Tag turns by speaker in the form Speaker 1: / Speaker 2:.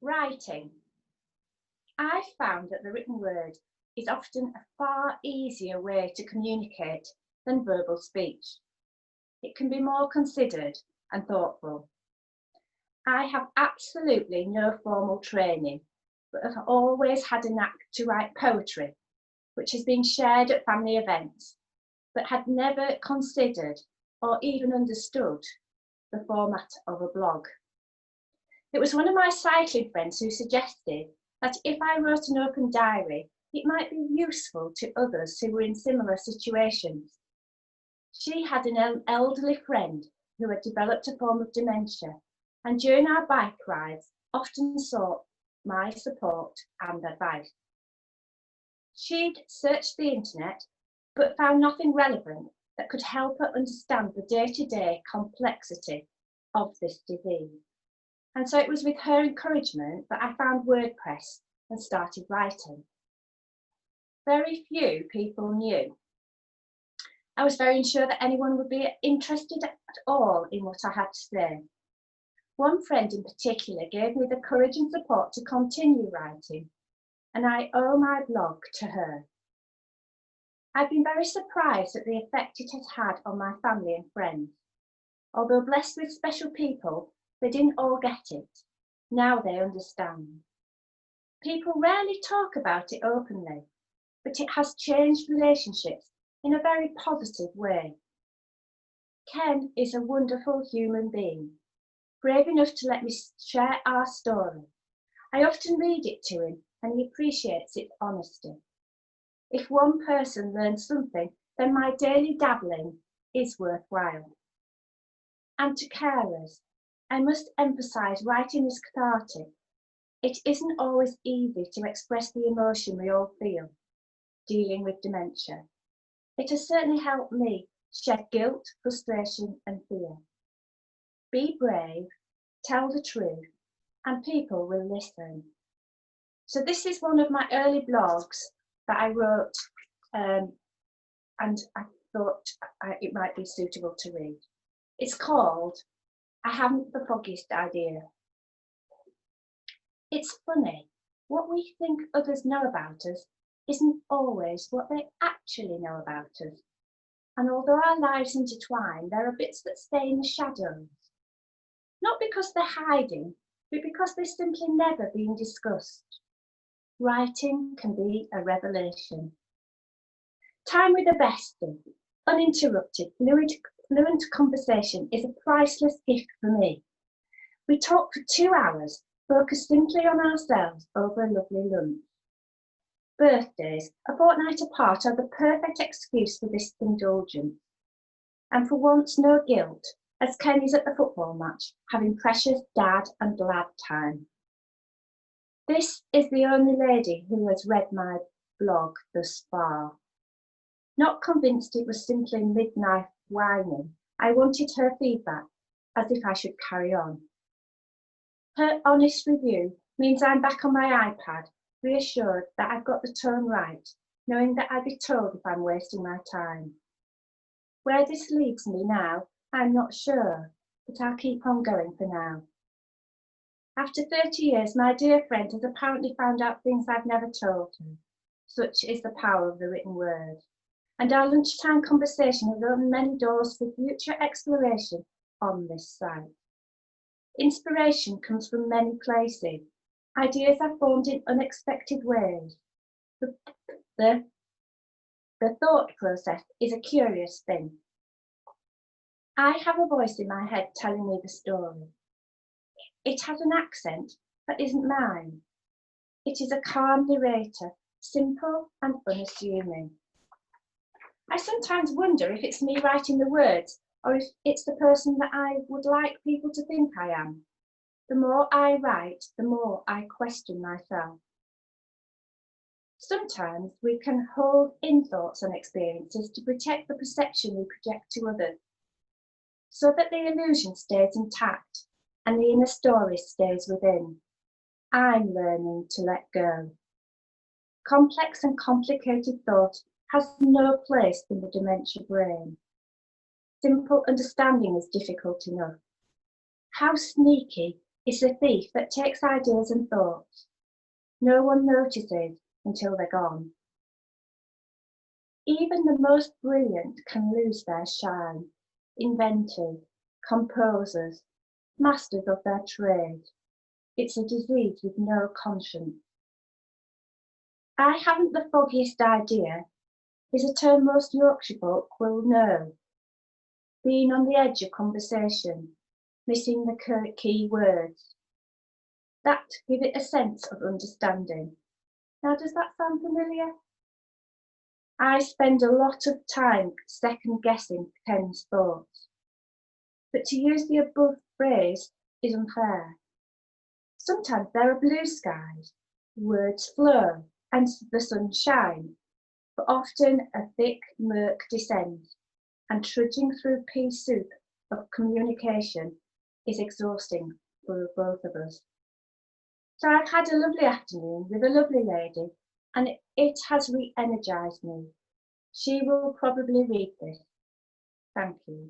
Speaker 1: Writing. I found that the written word is often a far easier way to communicate than verbal speech. It can be more considered and thoughtful. I have absolutely no formal training, but have always had a knack to write poetry, which has been shared at family events, but had never considered or even understood the format of a blog. It was one of my cycling friends who suggested that if I wrote an open diary, it might be useful to others who were in similar situations. She had an elderly friend who had developed a form of dementia, and during our bike rides often sought my support and advice. She'd searched the internet, but found nothing relevant that could help her understand the day-to-day complexity of this disease. And so it was with her encouragement that I found WordPress and started writing. Very few people knew. I was very unsure that anyone would be interested at all in what I had to say. One friend in particular gave me the courage and support to continue writing, and I owe my blog to her. I've been very surprised at the effect it has had on my family and friends. Although blessed with special people, they didn't all get it. Now they understand. People rarely talk about it openly, but it has changed relationships in a very positive way. Ken is a wonderful human being, brave enough to let me share our story. I often read it to him and he appreciates its honesty. If one person learns something, then my daily dabbling is worthwhile. And to carers, I must emphasise writing is cathartic. It isn't always easy to express the emotion we all feel dealing with dementia. It has certainly helped me shed guilt, frustration and fear. Be brave, tell the truth, and people will listen. So this is one of my early blogs that I wrote, and I thought it might be suitable to read. It's called I Haven't the Foggiest Idea. It's funny, what we think others know about us isn't always what they actually know about us. And although our lives intertwine, there are bits that stay in the shadows. Not because they're hiding, but because they've simply never been discussed. Writing can be a revelation. Time with a bestie, uninterrupted, fluent conversation is a priceless gift for me. We talk for 2 hours, focused simply on ourselves over a lovely lunch. Birthdays, a fortnight apart, are the perfect excuse for this indulgence. And for once, no guilt, as Ken is at the football match, having precious dad and lad time. This is the only lady who has read my blog thus far. Not convinced it was simply midnight whining, I wanted her feedback, as if I should carry on. Her honest review means I'm back on my iPad, reassured that I've got the tone right, knowing that I'd be told if I'm wasting my time. Where this leads me now, I'm not sure, but I'll keep on going for now. After 30 years, my dear friend has apparently found out things I've never told her. Such is the power of the written word. And our lunchtime conversation has opened many doors for future exploration on this site. Inspiration comes from many places. Ideas are formed in unexpected ways. The thought process is a curious thing. I have a voice in my head telling me the story. It has an accent that isn't mine. It is a calm narrator, simple and unassuming. I sometimes wonder if it's me writing the words or if it's the person that I would like people to think I am. The more I write, the more I question myself. Sometimes we can hold in thoughts and experiences to protect the perception we project to others, so that the illusion stays intact and the inner story stays within. I'm learning to let go. Complex and complicated thought has no place in the dementia brain. Simple understanding is difficult enough. How sneaky It's a thief that takes ideas and thoughts. No one notices until they're gone. Even the most brilliant can lose their shine. Inventors, composers, masters of their trade. It's a disease with no conscience. I haven't the foggiest idea is a term most Yorkshire folk will know. Being on the edge of conversation, missing the key words. That give it a sense of understanding. Now, does that sound familiar? I spend a lot of time second guessing Ken's thoughts. But to use the above phrase is unfair. Sometimes there are blue skies, words flow, and the sun shines, but often a thick murk descends, and trudging through pea soup of communication is exhausting for both of us. So I've had a lovely afternoon with a lovely lady, and it has re-energised me. She will probably read this. Thank you.